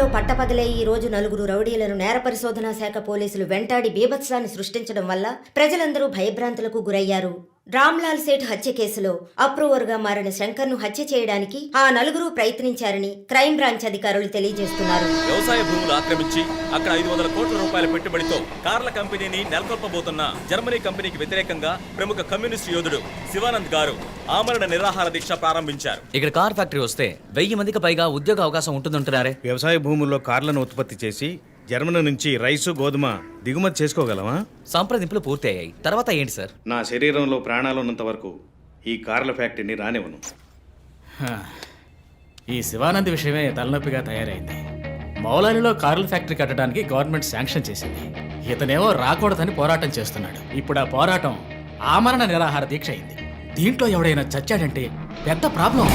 జిల్లాలో పట్టపగలే ఈ రోజు నలుగురు రౌడీలను నేర పరిశోధనా శాఖ పోలీసులు వెంటాడి బీభత్సాన్ని సృష్టించడం వల్ల ప్రజలందరూ భయభ్రాంతులకు గురయ్యారు. రామ్లాల్ సేఠ్ హత్య కేసులో అప్రూవర్గా మారిన శంకర్ను హత్య చేయడానికి ఆ నలుగురు ప్రయత్నించారని క్రైమ్ బ్రాంచ్ అధికారులు తెలియజేస్తున్నారు. వ్యవసాయ భూములు ఆక్రమించి అక్కడ 500 కోట్ల రూపాయల పెట్టుబడితో కార్ల కంపెనీని నెలకొల్పబోతున్న జర్మనీ కంపెనీకి వ్యతిరేకంగా ప్రముఖ కమ్యూనిస్ట్ యోధుడు శివానంద్ గారు ఆమరణ నిరాహార దీక్ష ప్రారంభించారు. ఇక్కడ కార్ ఫ్యాక్టరీ వస్తే 1000 మందికి పైగా ఉద్యోగ అవకాశం ఉంటుందంటున్నారే. వ్యవసాయ భూముల్లో కార్లను ఉత్పత్తి చేసి జర్మనీ నుంచి రైసు గోధుమ దిగుమతి చేసుకోగలమా? సంప్రదింపులు పూర్తి అయ్యాయి. తర్వాత ఏంటి సార్? నా శరీరంలో ప్రాణాలు ఉన్నంత వరకు ఈ కార్ల ఫ్యాక్టరీని రానివ్వను. ఈ శివానంద్ విషయమే తలనొప్పిగా తయారైంది. మౌలాలిలో కార్ల ఫ్యాక్టరీ కట్టడానికి గవర్నమెంట్ శాంక్షన్ చేసింది. ఇతనేమో రాకూడదని పోరాటం చేస్తున్నాడు. ఇప్పుడు ఆ పోరాటం ఆమరణ నిరాహార దీక్ష అయింది. దీంట్లో ఎవడైనా చచ్చాడంటే పెద్ద ప్రాబ్లం.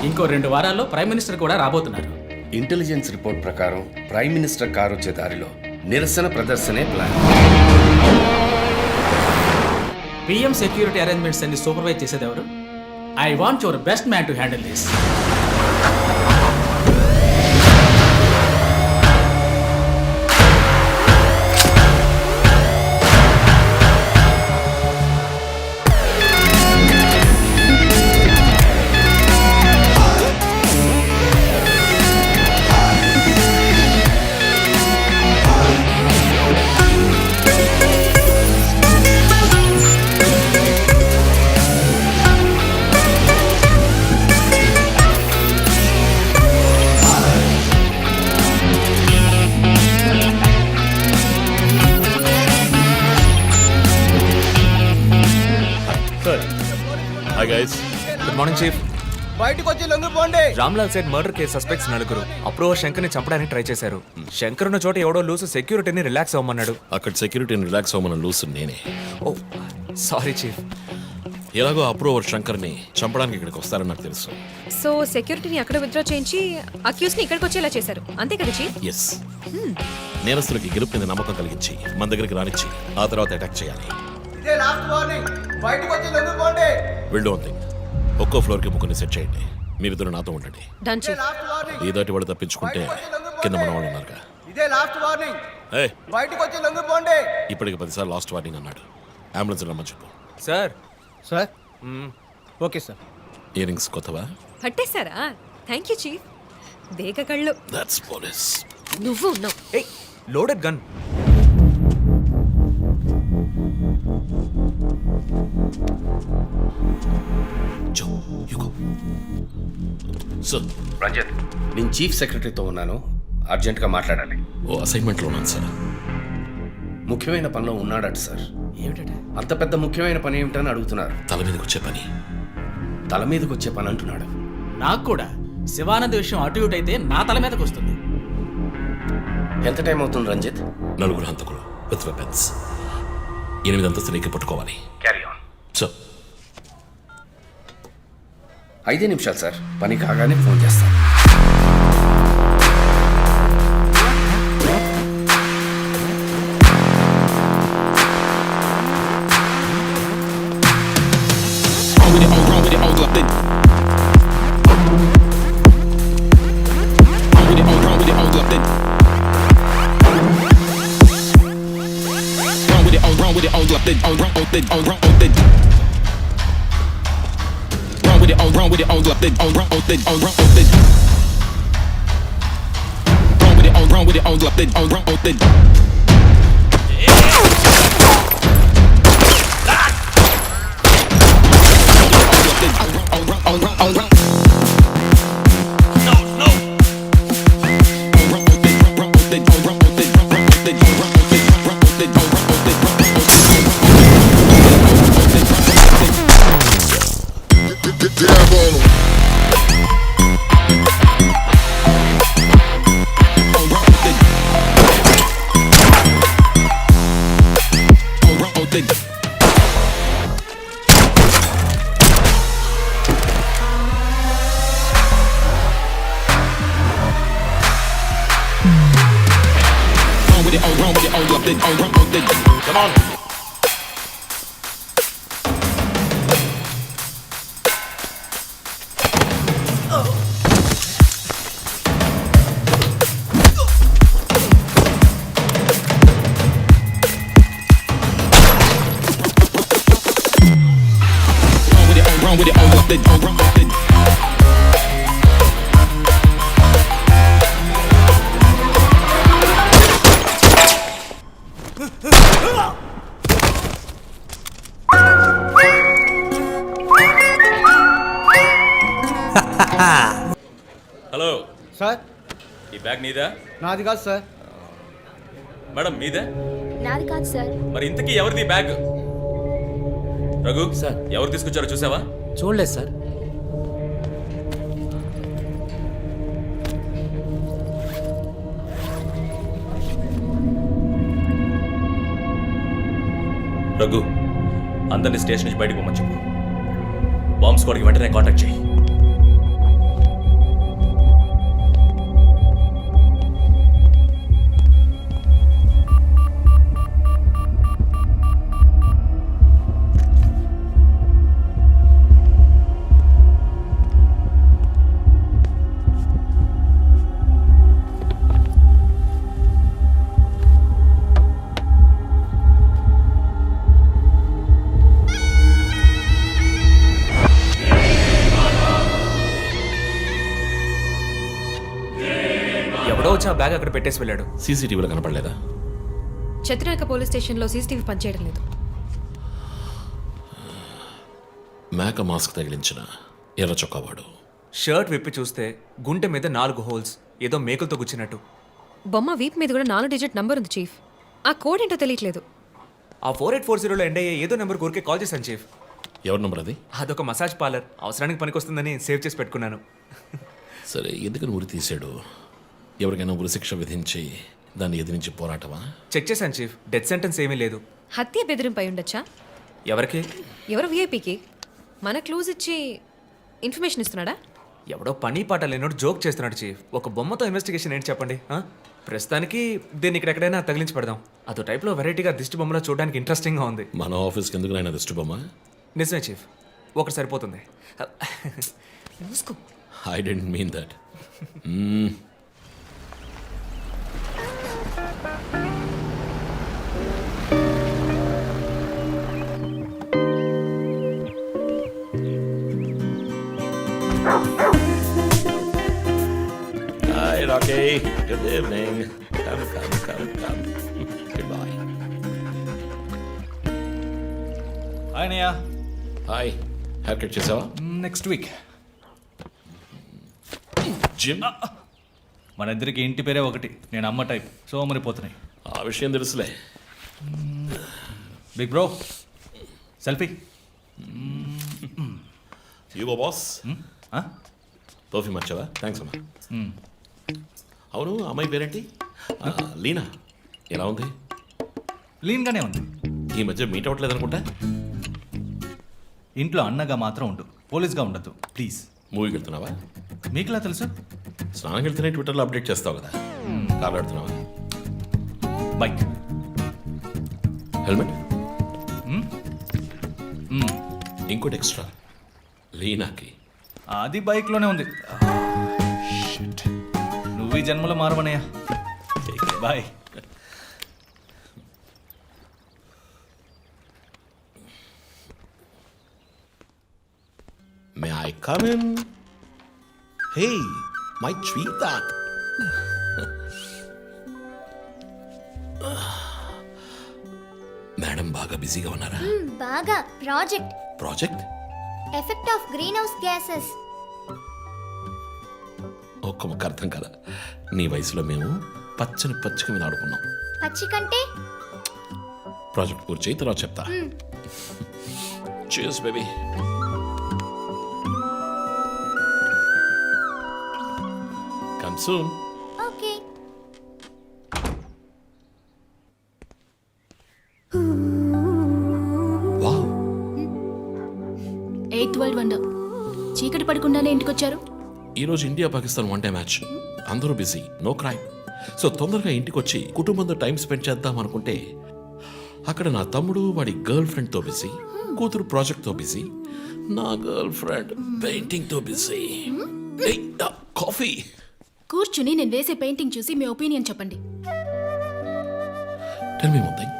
ఇంకో 2 వారాల్లో ప్రైమ్ మినిస్టర్ కూడా రాబోతున్నారు. ఇంటెలిజెన్స్ రిపోర్ట్ ప్రకారం ప్రైమ్ మినిస్టర్ కారు వచ్చే దారిలో నిరసన ప్రదర్శనే ప్లాన్. పిఎం సెక్యూరిటీ అరేంజ్మెంట్స్ అన్ని సూపర్వైజ్ చేసేది ఎవరు? I want your best man to handle this. Hi guys. Good morning chief. బయటకు వచ్చి లొంగిపోండి. Ramlal Seth murder case suspects నలుగురు అప్రూవర్ శంకర్ని చంపడానికి ట్రై చేశారు. శంకర్ ఉన్న చోట ఎవడో లూసు సెక్యూరిటీని రిలాక్స్ అవ్వమన్నాడు. అక్కడ సెక్యూరిటీని రిలాక్స్ అవ్వమన్న లూసు నేనే. ఓ సారీ చీఫ్. ఎలాగో అప్రూవర్ శంకర్ని చంపడానికి ఇక్కడికి వస్తారని నాకు తెలుసు. సో సెక్యూరిటీని అక్కడ విత్డ్రా చేయించి అక్యూస్ని ఇక్కడికి వచ్చేలా చేశారు, అంతే కదా చీఫ్? ఎస్. నేరస్తులకి గెలుపు మీద నమ్మకం కలిగించి మన దగ్గరికి రానిచ్చి ఆ తర్వాత అటాక్ చేయాలి. ఇదే లాస్ట్ వార్నింగ్. బయటకు వచ్చి లొంగిపోండి. Will do one thing. ఒక్కో ఫ్లోర్కి ముగ్గురిని సెట్ చేయండి. మీరిద్దరు నాతో ఉండండి. Done chief. Last warning. ఈ దాటి వాళ్ళు తప్పించుకుంటే కింద మన వాళ్ళు ఉన్నారుగా. ఇదే లాస్ట్ వార్నింగ్. ఏయ్, బయటకు వచ్చి లొంగిపోండి. ఇప్పటికి 10 సార్లు లాస్ట్ వార్నింగ్ అన్నాడు. అంబులెన్స్ రమ్మని చెప్పు. Sir sir okay sir. Ear rings కొత్తవా? పట్టేశారా? Thank you chief. దేక కళ్ళు. That's police. నువ్వు ఉన్నావు. ఏయ్ లోడెడ్ గన్. రంజిత్, నేను చీఫ్ సెక్రటరీతో ఉన్నాను. అర్జెంట్గా మాట్లాడాలి. ఓ అసైన్మెంట్లో ఉన్నాను సార్. ముఖ్యమైన పనిలో ఉన్నాడట సార్. ఏమిటంటే అంత పెద్ద ముఖ్యమైన పని ఏమిటని అడుగుతున్నారు. తల మీదకి వచ్చే పని. తల మీదకి వచ్చే పని అంటున్నాడు. నాకు కూడా శివానంద్ విషయం అటు ఇటు అయితే నా తల మీదకి వస్తుంది. ఎంత టైం అవుతుంది రంజిత్? 4 హంతకులు విత్ వెపన్స్. 8 అంతస్తులు ఎక్కి పట్టుకోవాలి. Carry on. సో 5 నిమిషాలు సార్. పని కాగానే ఫోన్ చేస్తాను. Come on. హలో, సార్ ఈ బ్యాగ్ నీదా? నాది కాదు సార్. మేడం మీదే? నాది కాదు సార్. మరి ఇంతకీ ఎవరిది బ్యాగ్? రఘు సార్. ఎవరు తీసుకొచ్చారో చూసావా? చూడలేదు సార్. రఘు, అందరినీ స్టేషన్ నుంచి బయటకు పోమని చెప్పు. బాంబ్ స్క్వాడ్కి వెంటనే కాంటాక్ట్ చేయి. ఎవడో వచ్చి ఆ బ్యాగ్ అక్కడ పెట్టేసి వెళ్ళాడు. సీసీటీవీలో కనపడలేదా? చత్రనాక పోలీస్ స్టేషన్లో సీసీటీవీ పనిచేయడం లేదు. మేక మాస్క్ తగిలించిన ఎర్ర చొక్కావాడు. షర్ట్ విప్పి చూస్తే గుంటె మీద 4 హోల్స్, ఏదో మేకులతో గుచ్చినట్టు. బొమ్మ వీప్ మీద కూడా 4 డిజిట్ నంబర్ ఉంది చీఫ్. ఆ కోడ్ ఏంటో తెలియట్లేదు. ఆ 4840లో ఎండ్ అయ్యే ఏదో నెంబర్ ఊరికే కాల్ చేశాను చీఫ్. ఎవరి నంబర్ అది? అదొక మసాజ్ పార్లర్, అవసరానికి పనికొస్తుందని సేవ్ చేసి పెట్టుకున్నాను. సరే, ఎందుకని ఉరి తీశాడు? ఎవరికైనా ఉరి శిక్ష విధించి దాన్ని ఎదిరించి పోరాటమా? చెక్ చేశాను చీఫ్, డెత్ సెంటెన్స్ ఏమీ లేదు. హత్య బెదిరింపై ఉండొచ్చా? ఎవరికి? ఎవరు వీఐపీకి మన క్లూజ్ ఇచ్చి ఇన్ఫర్మేషన్ ఇస్తున్నాడా? ఎవడో పని పాట లేనోడు జోక్ చేస్తున్నాడు చీఫ్. ఒక బొమ్మతో ఇన్వెస్టిగేషన్ ఏంటి చెప్పండి? ప్రస్తుతానికి దీన్ని ఇక్కడెక్కడైనా తగిలించి పెడదాం. అదో టైప్లో వెరైటీగా దిష్టి బొమ్మలో చూడడానికి ఇంట్రెస్టింగ్గా ఉంది. మన ఆఫీస్కి ఎందుకు నాయన దిష్టి బొమ్మ? నిజమే చీఫ్, ఒకటి సరిపోతుంది. మూసుకో. I didn't mean that. Hi, Rocky. Good evening. Come. Goodbye. ఆయనయ్య Hi. Haircut చేసావా? Next week. జిమ్? మన ఇద్దరికి ఇంటి పేరే ఒకటి. నేను అమ్మ టైప్, సోమరిపోతున్నాయి. ఆ విషయం తెలుసులే. Big bro, selfie. ఇగో బాస్. టోఫీ మర్చావా? థ్యాంక్స్ అమ్మా. అవును, అమ్మాయి పేరేంటి? లీనా. ఎలా ఉంది? లీన్గానే ఉంది. ఈ మధ్య మీట్ అవ్వట్లేదు అనుకుంటా. ఇంట్లో అన్నగా మాత్రం ఉండు, పోలీస్గా ఉండద్దు ప్లీజ్. మూవీకి వెళ్తున్నావా? మీకులా తెలుసు? స్నానం వెళ్తేనే ట్విట్టర్లో అప్డేట్ చేస్తావు కదా. కార్ ఆడుతున్నావా? బైక్. హెల్మెట్? ఇంకోటి ఎక్స్ట్రా లీనాకి. అది బైక్లోనే ఉంది. నువ్వు ఈ జన్మలో మారవనయ్యా. Bye. May I come in? Hey my sweet. Madam బాగా బిజీగా ఉన్నారా? బాగా. Project? Effect of greenhouse gases. ఒక్క ముక్క అర్థం కదా. నీ వయసులో మేము పచ్చని పచ్చిక మీద ఆడుకున్నాం. పచ్చి కంటే ప్రాజెక్ట్ పూర్తి చేయి, తర్వాత చెప్తా. Cheers, baby. Come soon. Okay. Wow. 8th world wonder. చీకటి పడకుండానే ఇంటికొచ్చారు. ఈరోజు India Pakistan one day match. అందరూ బిజీ, నో క్రైమ్. సో తొందరగా ఇంటికి వచ్చి కుటుంబంతో టైం స్పెండ్ చేద్దాం అనుకుంటే అక్కడ నా తమ్ముడు వాడి గర్ల్ ఫ్రెండ్తో బిజీ, కూతురు ప్రాజెక్ట్తో బిజీ, నా గర్ల్ ఫ్రెండ్ పెయింటింగ్తో బిజీ. కాఫీ. కూర్చుని నేను వేసే పెయింటింగ్ చూసి మీ ఒపీనియన్ చెప్పండి. Tell me one thing.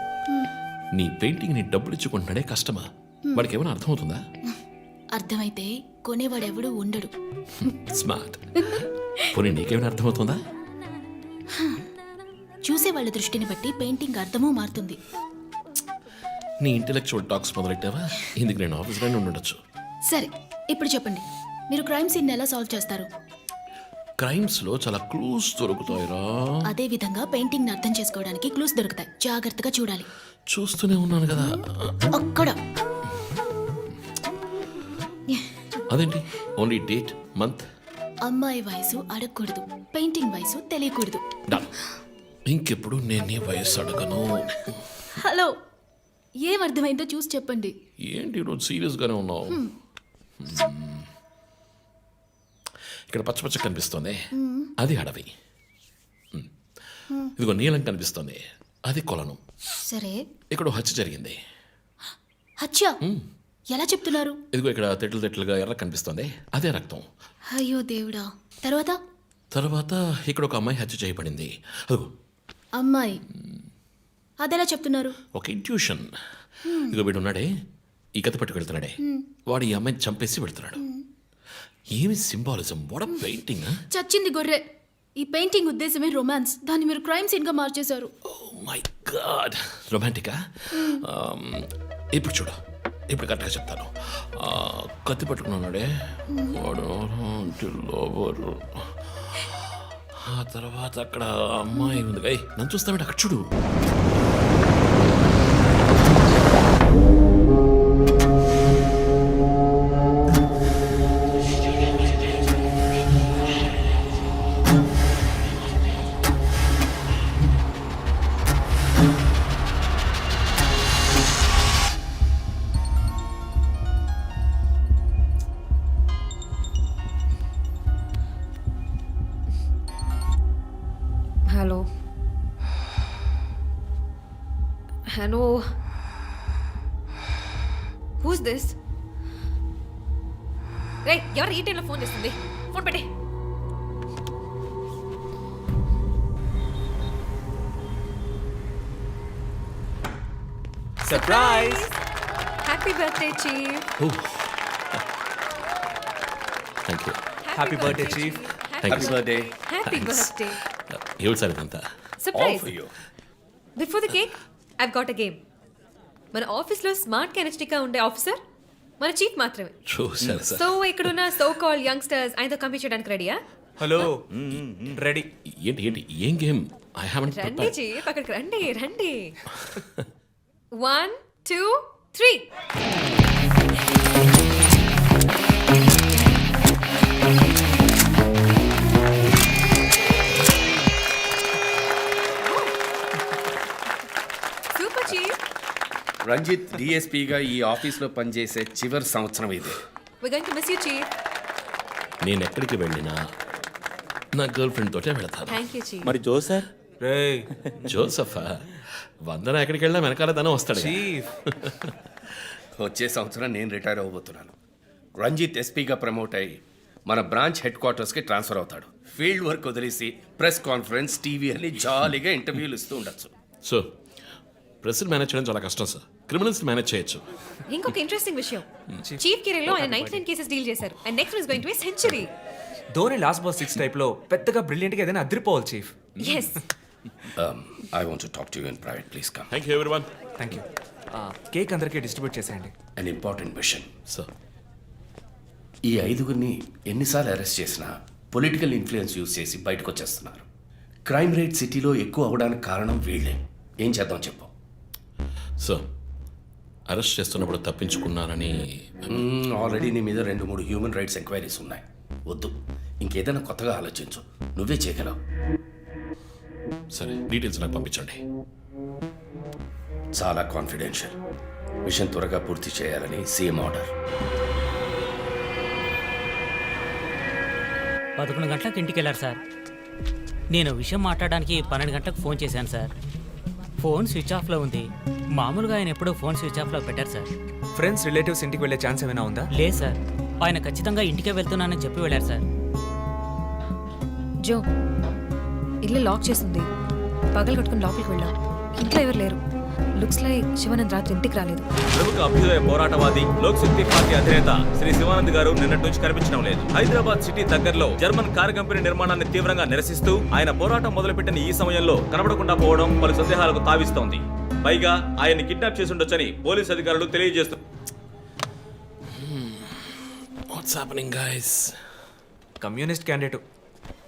నీ పెయింటింగ్ ని డబ్బులు ఇచ్చుకుంటున్నాడే కష్టమా? వాడికి ఏమైనా అర్థమవుతుందా? అర్థమైతే కొనేవాడెవడూ ఉండడు. స్మార్ట్. పోనీ నీకేమైనా అర్థమవుతుందా? చూసేవాళ్ళ దృష్టిని బట్టి పెయింటింగ్ అర్థమూ మారుతుంది. నీ ఇంటెలెక్చువల్ టాక్స్ మొదలెట్టావా? ఇందుకు నేను ఆఫీస్లోనే ఉండొచ్చు. సరే, ఇప్పుడు చెప్పండి, మీరు క్రైమ్ సీన్ ఎలా సాల్వ్ చేస్తారు? క్రైమ్స్లో చాలా క్లూస్ దొరుకుతాయిరా. అదే విధంగా పెయింటింగ్ ని అర్థం చేసుకోవడానికి క్లూస్ దొరుకుతాయి. జాగ్రత్తగా చూడాలి. చూస్తూనే ఉన్నాను కదా. అక్కడ అదేంటి ఓన్లీ డేట్ మంత్? అమ్మాయి వయసు అడగకూడదు, పెయింటింగ్ వయసు తెలియకూడదు. డన్. ఇంకెప్పుడు నేను నీ వయస్సు అడగను. హలో, ఏం అర్థమైందో చూసి చెప్పండి. ఏంటి ఈరోజు సీరియస్గానే ఉన్నావు? ఇక్కడ పచ్చ పచ్చ కనిపిస్తోంది, అది అడవి. ఇదిగో నీలం కనిపిస్తోంది, అది కొలను. సరే, ఇక్కడ ఓ హత్య జరిగింది. హత్య ఎలా చెప్తున్నారు? ఇదిగో ఇక్కడ తెట్లు తెట్లుగా ఎర్ర కనిపిస్తోంది, అదే రక్తం. అయ్యో దేవుడా. తర్వాత? తర్వాత ఇక్కడ ఒక అమ్మాయి హత్య చేయబడింది. అదిగో అమ్మాయి, అదెలా చెప్తున్నారు? ఒక ఇంట్యూషన్. ఇదిగో వీడు ఉన్నాడే, ఈ కథ పట్టుకు వెళ్తున్నాడే, వాడు ఈ అమ్మాయిని చంపేసి వెళ్తున్నాడు. ఏమి సింబాలిజం, వాట్ పెయింటింగ్. చచ్చింది గొర్రె. ఈ పెయింటింగ్ ఉద్దేశమే రొమాన్స్, దాన్ని మీరు క్రైమ్ సీన్ గా మార్చేశారు. ఓ మై గాడ్, రొమాంటికా? ఇప్పుడు చూడు, ఇప్పుడు కరెక్ట్గా చెప్తాను. కత్తి పట్టుకున్నాడే వాడు లోబరు. ఆ తర్వాత అక్కడ అమ్మాయి ఉంది. నన్ను చూస్తామంటే అక్కడ చూడు. Hello hello, who's this? రే, ఎవరు ఈ టైంలో ఫోన్ చేస్తుంది? ఫోన్ పెట్టే. Surprise! Happy birthday chief. Thank you. Happy birthday chief. Thank you. Birthday. Happy birthday. ఏమిటి సార్ ఇదంతా? Surprise. Before the cake I've got a game. మన ఆఫీస్లో స్మార్ట్ కెనెస్టిక్గా ఉండే ఆఫీసర్ మన చీఫ్ మాత్రమే. చూసారు సార్. సో ఇక్కడున్న సో కాల్ యంగ్స్టర్స్ ఆయనతో కంపీట్ చేయడానికి రెడీయా? Hello, ready. ఏంటి ఏంటి ఏం గేమ్? ఐ హావెంట్ రండి ప్రిపేర్డ్. చీఫ్, అక్కడికి రండి రండి. 1 2 3. Super chief. రంజిత్ డిఎస్పీగా ఈ ఆఫీస్లో పనిచేసే చివరి సంవత్సరం ఇది. We're going to miss you, chief. నేను ఎక్కడికి వెళ్ళినా నా గర్ల్ ఫ్రెండ్ తోటే వెళతాను. Thank you, chief. మరి జో సార్? రేయ్ జోసఫా, వందన ఎక్కడికి వెళ్ళినా వెనకాల తనే వస్తాడు. చీఫ్, వచ్చే సంవత్సరం నేను రిటైర్ అవ్వబోతున్నాను. రంజిత్ ఎస్పీగా ప్రమోట్ అయ్యి మన బ్రాంచ్ హెడ్ క్వార్టర్స్కి ట్రాన్స్ఫర్ అవుతాడు. ఫీల్డ్ వర్క్ వదిలేసి ప్రెస్ కాన్ఫరెన్స్, టీవీ అని జాలీగా ఇంటర్వ్యూలు ఇస్తూ ఉండొచ్చు. సో ప్రెస్ని మేనేజ్ చేయడం చాలా కష్టం సార్. క్రిమినల్స్ని మేనేజ్ చేయొచ్చు. ఇంకొక ఇంట్రెస్టింగ్ విషయం, చీఫ్ కెరీర్లో ఆయన 99 కేసెస్ డీల్ చేశారు and next is going to be century. Dhoni last boss 6 టైప్లో పెద్దగా బ్రిలియంట్గా ఏదైనా అదిరిపోవాలి chief. yes. I want to talk to you in private, please come. Thank you everyone. Thank you. Cake అందరికీ డిస్ట్రిబ్యూట్ చేసేయండి. An important machine. సార్, ఈ 5గురిని ఎన్నిసార్లు arrest చేసినా పొలిటికల్ ఇన్ఫ్లుయెన్స్ యూజ్ చేసి బయటకు వచ్చేస్తున్నారు. క్రైమ్ రేట్ సిటీలో ఎక్కువ అవడానికి కారణం వీళ్ళే. ఏం చేద్దాం చెప్పు. సార్, అరెస్ట్ చేస్తున్నప్పుడు తప్పించుకున్నారని ఆల్రెడీ నీ మీద 2-3 హ్యూమన్ రైట్స్ ఎంక్వైరీస్ ఉన్నాయి. వద్దు, ఇంకేదైనా కొత్తగా ఆలోచించు. నువ్వే చేయగలవు. సరే, డీటెయిల్స్ నాకు పంపించండి. చాలా కాన్ఫిడెన్షియల్. మిషన్ త్వరగా పూర్తి చేయాలని సీఎం ఆర్డర్. 11 గంటలకు ఇంటికి వెళ్ళారు సార్. నేను విషయం మాట్లాడడానికి 12 గంటలకు ఫోన్ చేశాను సార్. ఫోన్ స్విచ్ ఆఫ్లో ఉంది. మామూలుగా ఆయన ఎప్పుడూ ఫోన్ స్విచ్ ఆఫ్లో పెట్టారు సార్. ఫ్రెండ్స్, రిలేటివ్స్ ఇంటికి వెళ్ళే ఛాన్స్ ఏమైనా ఉందా? లేదు సార్, ఆయన ఖచ్చితంగా ఇంటికే వెళ్తున్నానని చెప్పి వెళ్ళారు సార్. జో, ఇల్లు లాక్ చేసింది. పగలు కట్టుకుని లోపలికి వెళ్ళాం. ఇంట్లో ఎవరు లేరు. లుక్స్ లైక్ శివానంద్ రాత్రి ఇంటికి రాలేదు. ప్రముఖ అభ్యుదయ పోరాటవాది లోక్ శక్తి పార్టీ అధినేత శ్రీ శివానంద్ గారు నిన్నటి నుంచి కనిపించడం లేదు. హైదరాబాద్ సిటీ దగ్గరలో జర్మన్ కార్ కంపెనీ నిర్మాణాన్ని తీవ్రంగా నిరసిస్తూ ఆయన పోరాటం మొదలుపెట్టిన ఈ సమయంలో కనబడకుండా పోవడం పలు సందేహాలకు తావిస్తోంది. పైగా ఆయన్ని కిడ్నాప్ చేసి ఉండొచ్చని పోలీసు అధికారులు తెలియజేస్తున్నారు. What's happening guys? Communist candidate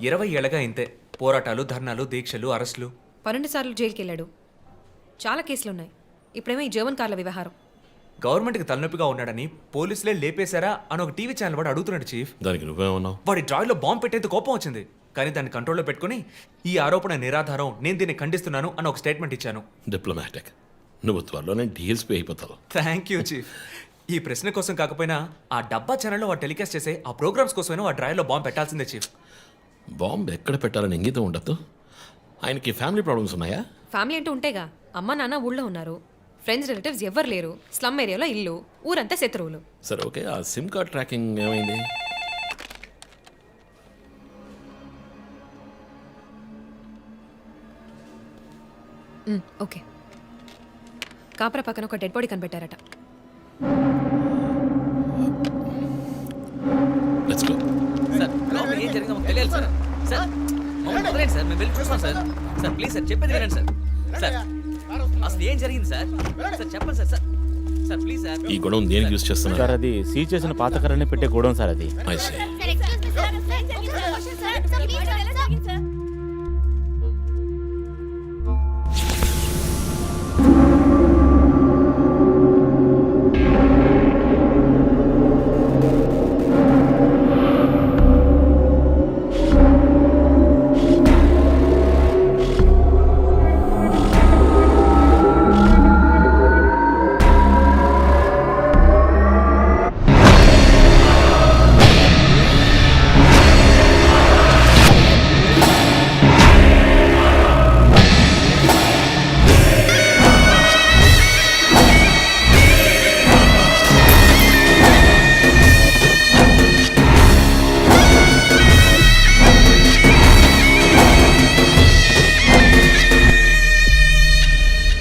20 ఏళ్ళగా ఇంతే. పోరాటాలు, ధర్నాలు, దీక్షలు, అరెస్టులు. 12 సార్లు జైలుకి వెళ్ళాడు. చాలా కేసులున్నాయి. ఇప్పుడేమో ఈ జర్మన్ కార్ల వ్యవహారం. గవర్నమెంట్కి తలనొప్పిగా ఉన్నాడని పోలీసులే లేపేశారా అని ఒక టీవీ ఛానల్ వాడు అడుగుతున్నాడు చీఫ్. దానికి నువ్వేమన్నావు? వాడి డ్రాయిలో బాంబు పెట్టేందుకు కోపం వచ్చింది, కానీ దాన్ని కంట్రోల్లో పెట్టుకుని ఈ ఆరోపణ నిరాధారం, నేను దీన్ని ఖండిస్తున్నాను అని ఒక స్టేట్మెంట్ ఇచ్చాను. డిప్లొమాటిక్. నువ్వు త్వరలోనే డిఎస్పీ అయిపోతావు. Thank you chief. ఈ ప్రశ్న కోసం కాకపోయినా ఆ డబ్బా ఛానల్లో వాడు టెలికాస్ట్ చేసే ఆ ప్రోగ్రామ్స్ కోసమైనా వాడి డ్రాయిలో బాంబు పెట్టాల్సిందే చీఫ్. బాంబు ఎక్కడ పెట్టాలని ఇంగితం ఉండదు. ఆయనకి ఫ్యామిలీ ప్రాబ్లమ్స్ ఉన్నాయా? ఫ్యామిలీ అంటూ ఉంటేగా. అమ్మ నాన్న ఊళ్ళో ఉన్నారు, ఫ్రెండ్స్ రిలేటివ్స్ ఎవ్వరు లేరు, స్లమ్ ఏరియాలో ఇల్లు, ఊరంతా శత్రువులు. సరే ఓకే, ఆ సిమ్ కార్డ్ ట్రాకింగ్ ఏమైంది? ఓకే. కాపరా పక్కన ఒక డెడ్ బాడీ కనిపెట్టారట. Let's go. సార్ లోపల ఏం జరిగిందో మాకు తెలియాలి సార్. సార్ మమ్మల్ని వదిలేండి సార్, మేము వెళ్ళి చూస్తాం సార్. సార్ ప్లీజ్ సార్, చెప్పేది వినండి సార్. సార్ అసలు ఏం జరిగింది సార్? సార్ చెప్పండి sir. Sir sir please sir. ఈ గొడవ దేనికి యూజ్ చేస్తున్నారు? సార్ అది సీజ్ చేసిన పాత కర్రని పెట్టే గోడౌన్ సార్ అది. I see.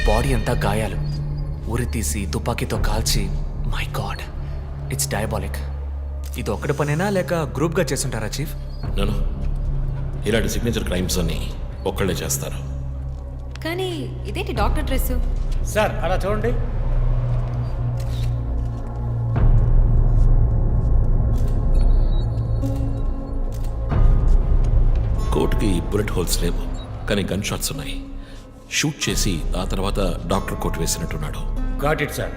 బాడీ అంతా గాయాలు, ఉరి తీసి తుపాకీతో కాల్చి. My God, it's diabolic. ఇది ఒక్కడి పనేనా లేక గ్రూప్గా చేస్తుంటారా చీఫ్? నేను ఇలాంటి సిగ్నేచర్ క్రైమ్స్ అన్ని ఒక్కళ్ళే చేస్తారు. కానీ ఇదేంటి డాక్టర్ డ్రెస్? సార్ అలా చూడండి. కోర్టుకి బుల్లెట్ హోల్స్ లేవు, కానీ గన్ షాట్స్ ఉన్నాయి. షూట్ చేసి ఆ తర్వాత డాక్టర్ కోట్ వేసినట్టున్నాడు. Got it sir.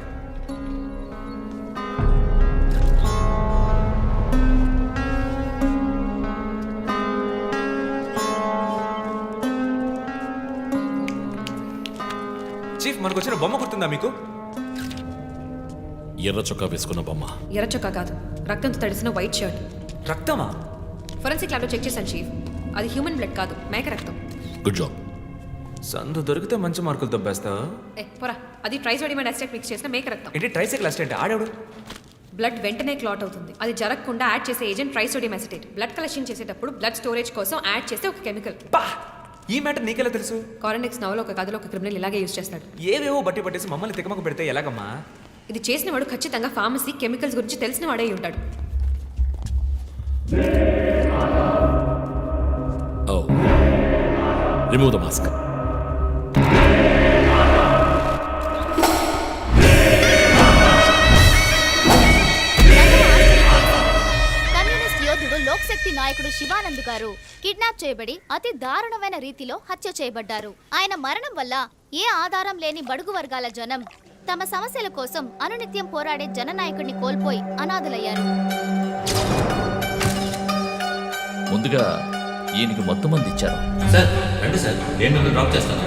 చీఫ్, మనకు వచ్చిన బొమ్మ గుర్తుందా మీకు? ఎర్ర చొక్కా వేసుకున్న బొమ్మ. ఎర్ర చొక్కా కాదు, రక్తంతో తడిసిన వైట్ షర్ట్. రక్తమా? ఫోరెన్సిక్ ల్యాబ్లో చెక్ చేశాను చీఫ్. అది హ్యూమన్ బ్లడ్ కాదు, మేక రక్తం. Good job. సందు దొరికితే మంచి మార్కులు దొబ్బేస్తా. పోరా, అది ట్రైసోడియం అసిటేట్ మిక్స్ చేసిన మేక రక్తం. ఏంటి ట్రైసైకిల్ అసిస్టెంట్? ఆడేవాడు. బ్లడ్ వెంటనే క్లాట్ అవుతుంది. అది జరగకుండా యాడ్ చేసే agent trisodium acetate. Blood collection చేసేటప్పుడు బ్లడ్ స్టోరేజ్ కోసం యాడ్ చేసే ఒక కెమికల్. ఈ మ్యాటర్ నీకెలా తెలుసు? కారెనిక్స్ నవలో ఒక కథలో ఒక క్రిమినల్ ఇలాగే యూజ్ చేస్తాడు. ఏవేవో బట్టి పట్టేసి మమ్మల్ని తికమక పెడితే ఎలాగమ్మా? ఇది చేసిన వాడు ఖచ్చితంగా ఫార్మసీ, కెమికల్స్ గురించి తెలిసిన వాడే ఉంటాడు. Oh. Remove the mask. Communist యోధుడు లోక్శక్తి నాయకుడు శివానంద్ గారు కిడ్నాప్ చేయబడి అతి దారుణమైన రీతిలో హత్య చేయబడ్డారు. ఆయన మరణం వల్ల ఏ ఆధారం లేని బడుగు వర్గాల జనం తమ సమస్యల కోసం అనునిత్యం పోరాడే జననాయకుడిని కోల్పోయి అనాథులయ్యారు. ముందుగా ఈయనకి మొత్తం మంది ఇచ్చారు. సార్ రండి సార్, నేను మిమ్మల్ని డ్రాప్ చేస్తాను.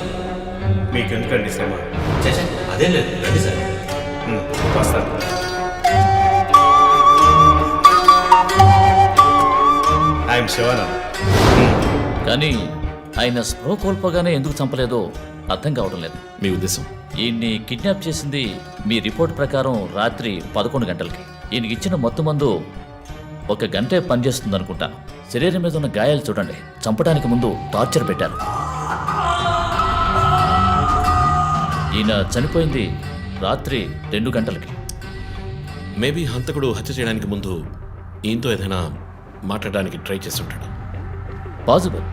మీకు ఎందుకండి శ్రమ? అదేం లేదు, రండి సార్. వస్తాను. ఐఎమ్ శివానంద్. కానీ ఆయన స్పృహ కోల్పోగానే ఎందుకు చంపలేదో అర్థం కావడం లేదు. మీ ఉద్దేశం? ఈయన్ని కిడ్నాప్ చేసింది మీ రిపోర్ట్ ప్రకారం రాత్రి 11 గంటలకి. ఈయనకి ఇచ్చిన మొత్తం మందు 1 గంటే పనిచేస్తుంది అనుకుంటాను. శరీరం మీద ఉన్న గాయాలు చూడండి, చంపడానికి ముందు టార్చర్ పెట్టారు. ఈయన చనిపోయింది రాత్రి 2 గంటలకి. మేబీ హంతకుడు హత్య చేయడానికి ముందు ఈయనతో ఏదైనా మాట్లాడడానికి ట్రై చేసి ఉంటాడు. పాసిబుల్.